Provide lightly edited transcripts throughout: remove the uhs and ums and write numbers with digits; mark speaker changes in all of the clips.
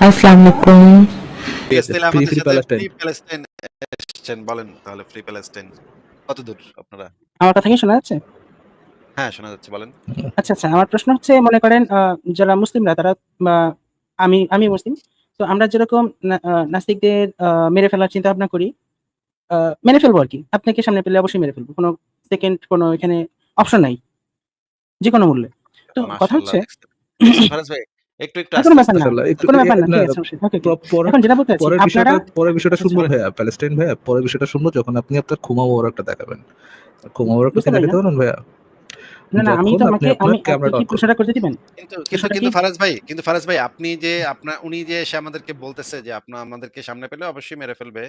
Speaker 1: আসসালামু আলাইকুম।
Speaker 2: গেছিলেন
Speaker 3: ফ্রি
Speaker 2: আমাদের
Speaker 3: ফ্রি
Speaker 2: সাথে
Speaker 3: প্যালেস্টাইন।
Speaker 2: ফ্রি প্যালেস্টাইন এসছেন। বলেন তাহলে ফ্রি প্যালেস্টাইন কতদূর আপনারা?
Speaker 4: আমার কথা কি শোনা যাচ্ছে?
Speaker 2: হ্যাঁ, শোনা যাচ্ছে বলেন।
Speaker 4: আচ্ছা, আচ্ছা। আমার প্রশ্ন হচ্ছে মনে করেন যারা মুসলিমরা তারা বা আমি মুসলিম। তো আমরা যেরকম নাস্তিকদের মেরে ফেলার চিন্তাভাবনা করি, আ মেরে ফেলবো আরকি। আপনাকে সামনে পেলে অবশ্যই মেরে ফেলবো। কোনো এখানে অপশন নাই। যেকোনো মূল্যে। তো কথা
Speaker 2: মাশাআল্লাহ
Speaker 4: হচ্ছে
Speaker 2: দেখছেন ফারাজ ভাই একটু
Speaker 4: কোনো
Speaker 2: আস্তে,
Speaker 4: ব্যাপার
Speaker 2: আস্তে
Speaker 4: না।
Speaker 3: মাশাআল্লাহ একটু
Speaker 4: কোনো ব্যাপার না।
Speaker 3: না
Speaker 4: ঠিক আছে সমস্যা নেই। ওকে, ওকে।
Speaker 3: পরের
Speaker 4: এখন যেটা বলতে চাচ্ছি আপনারা
Speaker 3: পরের বিষয়টা
Speaker 4: আচ্ছা
Speaker 3: শুনবো
Speaker 4: বলেন।
Speaker 3: ভাইয়া, প্যালেস্টাইন ভাইয়া। পরের বিষয়টা শুনবো যখন আপনি আপনার খুমা ওয়ারাকটা দেখাবেন। খুমা ওয়ারাকটা কি
Speaker 4: বুঝতে পারি না।
Speaker 3: দেখাতে পারেন ভাইয়া?
Speaker 4: না, আমি
Speaker 3: যখন
Speaker 4: তো
Speaker 3: আপনি
Speaker 4: আমাকে
Speaker 3: আপনার
Speaker 4: আপনি
Speaker 3: ক্যামেরাটা
Speaker 4: কি
Speaker 3: অন করবেন।
Speaker 4: প্রশ্নটা করতে দিবেন?
Speaker 2: কিন্তু কিন্তু
Speaker 4: প্রশ্নটা কি?
Speaker 2: কিন্তু ফারাজ ভাই আপনি যে উনি যে এসে আমাদেরকে বলতেছে যে আমাদেরকে সামনে পেলে অবশ্যই মেরে ফেলবে।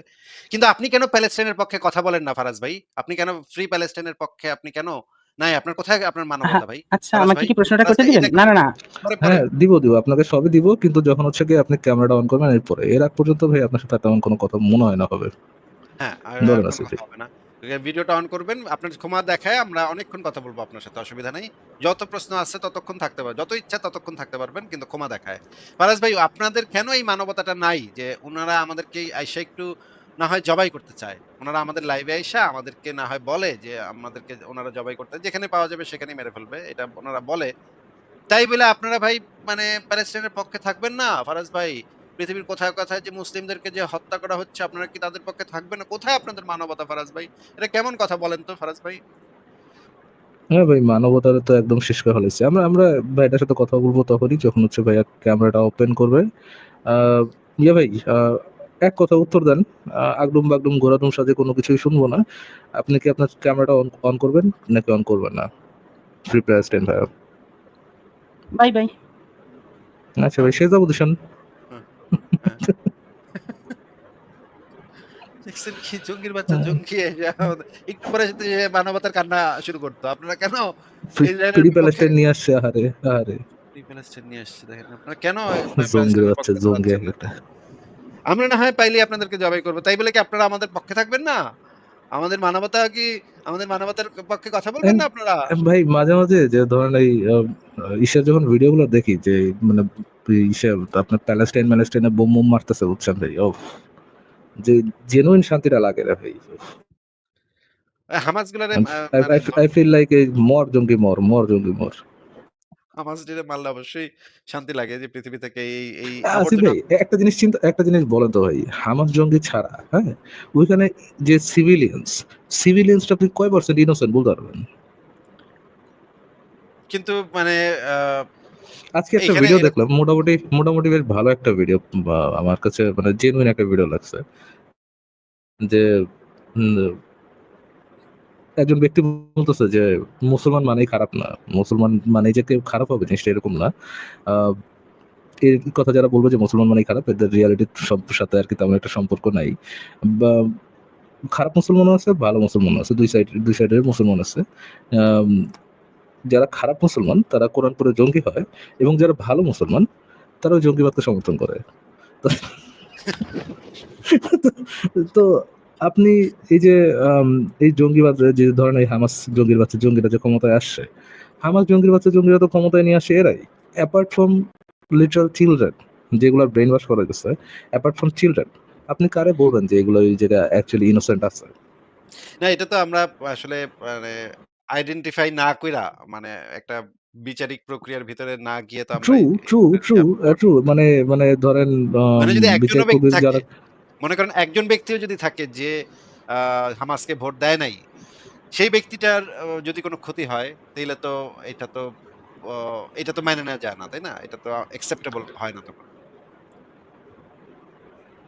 Speaker 2: কিন্তু আপনি কেন প্যালেস্টাইনের পক্ষে কথা বলেন না ফারাজ ভাই? আপনি কেন ফ্রি প্যালেস্টাইনের পক্ষে আপনি কেন নাই আপনার কোথায় আপনার
Speaker 4: আহা,
Speaker 2: মানবতা ভাই?
Speaker 4: আচ্ছা
Speaker 2: ফারাজ
Speaker 4: আমাকে
Speaker 2: ভাই,
Speaker 4: কি প্রশ্নটা
Speaker 2: ফারাজ
Speaker 4: করতে
Speaker 2: ভাই এই
Speaker 4: দিবেন?
Speaker 2: দেখুন
Speaker 4: না।
Speaker 2: পরে
Speaker 3: হ্যাঁ, দিব। আপনাকে সবই দিব। কিন্তু যখন হচ্ছে গিয়ে আপনি ক্যামেরাটা অন করবেন এরপরে। এর আগ পর্যন্ত ভাই আপনার সাথে তেমন কোনো কথা মনে হয় না হবে।
Speaker 2: হ্যাঁ, আর
Speaker 3: বলেন
Speaker 2: কোন
Speaker 3: আসিফ
Speaker 2: কথা
Speaker 3: ভাই।
Speaker 2: হবে না। ভিডিওটা অন করবেন। আপনার ক্ষমা দেখায় আমরা অনেকক্ষণ কথা বলব আপনার সাথে, অসুবিধা নাই। যত প্রশ্ন আছে ততক্ষণ থাকতে পারবেন। যত ইচ্ছা ততক্ষণ থাকতে পারবেন কিন্তু ক্ষমা দেখায়। ফারাজ ভাই আপনাদের কেন এই মানবতাটা নাই যে উনারা আমাদেরকে আইসা একটু না হয় জবাই করতে চায়। উনারা আমাদের লাইভে আইসা আমাদেরকে না হয় বলে যে আমাদেরকে উনারা জবাই করতে যেখানে পাওয়া যাবে সেখানেই মেরে ফেলবে। এটা উনারা বলে। তাই বলে আপনারা ভাই মানে প্যালেস্টাইনের পক্ষে থাকবেন না ফারাজ ভাই? পৃথিবীর কোথায়, কোথায় যে মুসলিমদেরকে যে হত্যা করা হচ্ছে আপনারা কি তাদের পক্ষে থাকবেন না? কোথায় আপনাদের মানবতা ফারাজ ভাই? এটা কেমন কথা বলেন তো ফারাজ ভাই?
Speaker 3: হ্যাঁ ভাই, মানবতার তো একদম শেষ কথা হইছে। আমরা আমরা ভাইটার সাথে কথা বলবো তখনই যখন হচ্ছে ভাইয়া ক্যামেরাটা ওপেন করবে। আ ভাই, এক কথা উত্তর দেন। আগডুম-বাগডুম ঘোরাদুম সাজে কোনো কিছুই শুনবো না। আপনি কি আপনার ক্যামেরাটা অন করবেন নাকি অন করবেন না? ফ্রি প্যালেস্টাইন ভাইয়া।
Speaker 4: Bye, bye.
Speaker 3: আচ্ছা ভাই, শেষ অবডিশন।
Speaker 2: হ্যাঁ, হ্যাঁ। দেখছেন কি জঙ্গির বাচ্চা জঙ্গি একটু পরে যদি মানবতার কান্না শুরু করতো। আপনারা কেন এই লাইনের
Speaker 3: ফ্রি
Speaker 2: বিপক্ষে
Speaker 3: প্যালেস্টাইন নিয়ে আসছে। আহারে, আহারে।
Speaker 2: ফ্রি প্যালেস্টাইন নিয়ে আসছে দেখেন। আপনারা কেন
Speaker 3: জঙ্গির
Speaker 2: প্যালেস্টাইনের
Speaker 3: বাচ্চা,
Speaker 2: পক্ষে
Speaker 3: জঙ্গি
Speaker 2: দাঁড়াচ্ছেন না?
Speaker 3: একটা।
Speaker 2: আমরা না হয় পাইলেই আপনাদেরকে জবাই করব। তাই বলে কি আপনারা আমাদের পক্ষে থাকবেন না? আমাদের মানবতা কি আমাদের মানবতার পক্ষে কথা বলবেন
Speaker 3: এন
Speaker 2: না আপনারা?
Speaker 3: ভাই, মাঝে, মাঝে যে ধরেন এই ইসের যখন ভিডিওগুলো দেখি যে মানে ইসে আপনার প্যালেস্টাইনে বোম মারতেছে বুঝছেন ভাই? যে জেনুইন শান্তিটা লাগে রে ভাই।
Speaker 2: হামাস গুলারে
Speaker 3: I
Speaker 2: মানে
Speaker 3: I I feel like এই মর জঙ্গি মর জঙ্গি মর।
Speaker 2: হামাস ডিরে মারলে অবশ্যই শান্তি লাগে যে পৃথিবী থেকে এই
Speaker 3: আসিফ
Speaker 2: আবর্জনা
Speaker 3: ভাই, একটা জিনিস বলেন তো ভাই, হামাস জঙ্গি ছাড়া, হ্যাঁ? ওইখানে যে সিভিলিয়ানসটা আপনি কয় % ইনোসেন্ট বলতে পারবেন?
Speaker 2: কিন্তু মানে আ
Speaker 3: আজকে একটা
Speaker 2: এইখানে
Speaker 3: ভিডিও
Speaker 2: এরকম
Speaker 3: দেখলাম, মোটামুটি বেশ ভালো একটা ভিডিও, আমার কাছে মানে জেনুইন একটা ভিডিও লাগছে। যে উম একজন ব্যক্তি বলতেছে যে মুসলমান মানেই খারাপ না। মুসলমান মানেই যে কেউ খারাপ হবে জিনিসটা এরকম না। আ এই কথা যারা বলবে যে মুসলমান মানেই খারাপ, এদের রিয়ালিটির সাথে আরকি তেমন একটা সম্পর্ক নাই। বা খারাপ মুসলমানও আছে, ভালো মুসলমানও আছে। ২ সাইডের মুসলমান আছে। আম যারা খারাপ মুসলমান তারা কোরআন পড়ে জঙ্গি হয় এবং যারা ভালো মুসলমান তারা ওই জঙ্গিবাদকে সমর্থন করে। তো তো আপনি এই যে আম এই জঙ্গিবাদ, যে ধরেন এই হামাস জঙ্গির বাচ্চা জঙ্গিরা যে ক্ষমতায় আসছে, হামাস জঙ্গির বাচ্চা জঙ্গিরা তো ক্ষমতায় নিয়ে আসে এরাই। অ্যাপার্ট ফ্রম লিটারাল চিলড্রেন যেগুলার ব্রেইন ওয়াশ করা গেছে, অ্যাপার্ট ফ্রম চিলড্রেন আপনি কারে বলবেন যে এগুলো এই জায়গায় অ্যাকচুয়ালি ইনোসেন্ট আছে?
Speaker 2: না এটা তো আমরা আসলে মানে আইডেন্টিফাই না কইরা মানে একটা বিচারিক প্রক্রিয়ার ভিতরে না গিয়ে তো আমরা
Speaker 3: ট্রু, ট্রু,
Speaker 2: এগুলা
Speaker 3: ট্রু, ট্রু। মানে ধরেন
Speaker 2: মানে যদি একজনও ব্যক্তি
Speaker 3: বিচার-প্রক্রিয়া
Speaker 2: থাকে,
Speaker 3: যারা
Speaker 2: মনে করেন একজন ব্যক্তিও যদি থাকে যে হামাসকে ভোট দেয় নাই, সেই ব্যক্তিটার যদি কোনো ক্ষতি হয় তাইলে তো এটা তো অ এটা তো মেনে নেওয়া যায় না, তাই না? এটা তো অ্যাকসেপ্টেবল হয় না তখন।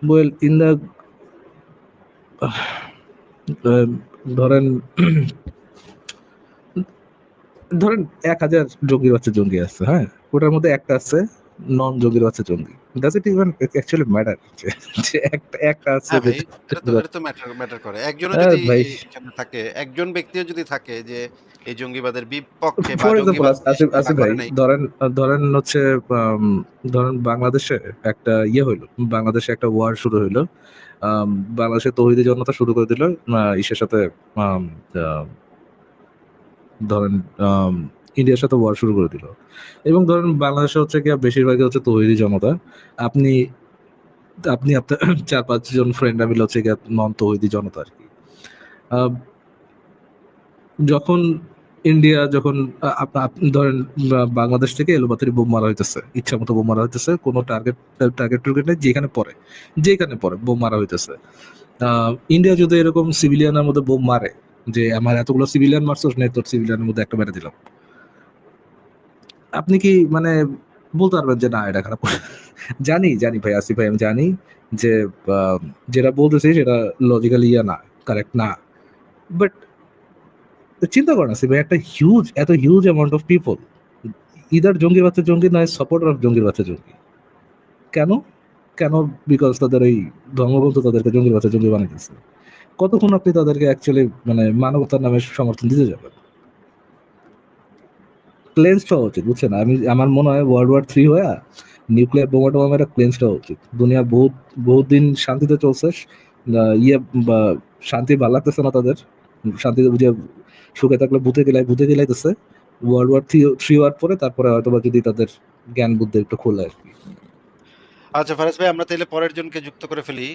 Speaker 3: ওয়েল ইন দ্য ধরেন ধরেন ১,০০০ জঙ্গির বাচ্চা জঙ্গি আছে, হ্যাঁ? ওটার মধ্যে একটা আছে নন জঙ্গির বাচ্চা জঙ্গি। Does it even actually matter যে একটা আছে
Speaker 2: হ্যাঁ
Speaker 3: যে
Speaker 2: ভাই, এটা তো ম্যাটার করে। একজনও যদি
Speaker 3: ভাই,
Speaker 2: এখানে থাকে, একজন ব্যক্তিও যদি থাকে যে এই জঙ্গিবাদের বিপক্ষে বা
Speaker 3: ফর এক্সাম্পল
Speaker 2: জঙ্গিবাদ
Speaker 3: আসিফ
Speaker 2: করে
Speaker 3: ভাই,
Speaker 2: নাই।
Speaker 3: ধরেন হচ্ছে আম ধরেন বাংলাদেশে একটা হইলো। বাংলাদেশে একটা ওয়ার শুরু হইলো। আম বাংলাদেশে তৌহিদি জনতা শুরু করে দিল ইসের সাথে, আম আ ধরেন ইন্ডিয়ার সাথে ওয়ার শুরু করে দিল। এবং ধরেন বাংলাদেশে হচ্ছে কি বেশিরভাগই হচ্ছে তৌহিদি জনতা। আপনি আপনি আপনার ৪-৫ জন ফ্রেন্ডরা মিলে হচ্ছে গিয়ে নন তৌহিদি জনতা আর কি। যখন ইন্ডিয়া যখন আপনি ধরেন বাংলাদেশ থেকে এলোপাতারি বোম মারা হইতেছে, ইচ্ছা মতো বোম মারা হইতেছে, কোনো টার্গেট নেই, যেখানে পরে বোম মারা হইতেছে। ইন্ডিয়া যদি এরকম সিভিলিয়ানের মধ্যে বোম মারে যে আমার এতগুলো সিভিলিয়ান মারছস নেই, তোর সিভিলিয়ানের মধ্যে একটা মেরে দিলাম, আপনি কি মানে বলতে পারবেন যে না এটা খারাপ? জানি ভাই, আসিফ ভাই, আমি জানি যে যেটা বলতেছি সেটা লজিক্যালি না, কারেক্ট না, বাট চিন্তা করেন আসিফ ভাই, এত huge amount of people either জঙ্গির বাচ্চা জঙ্গি, নয় সাপোর্টার অফ জঙ্গির বাচ্চা জঙ্গি। কেন? বিকজ তাদের এই ধর্মগ্রন্থ তাদেরকে জঙ্গির বাচ্চা জঙ্গি বানাইতেছে। কতক্ষণ আপনি তাদেরকে অ্যাকচুয়ালি মানে মানবতার নামে সমর্থন দিতে যাবেন? ক্লেন্সড হওয়া উচিত, বুঝছেন? আমার মনে হয় ওয়ার্ল্ড ওয়ার 3 হয়ে নিউক্লিয়ার বোমা টোমা মেরে ক্লেন্সড হওয়া উচিত। দুনিয়া বহুত দিন শান্তিতে চলছে, বা শান্তি ভালো লাগতেছে না তাদের, শান্তিতে বুঝে সুখে থাকলে ভূতে গেলাইতেছে। ওয়ার্ল্ড ওয়ার 3 হওয়ার পরে তারপরে হয়তো বা যদি তাদের জ্ঞান বুদ্ধি একটু খোলে আর কি।
Speaker 2: আচ্ছা ফারাজ ভাই, আমরা তাহলে পরের জনকে যুক্ত করে ফেলি।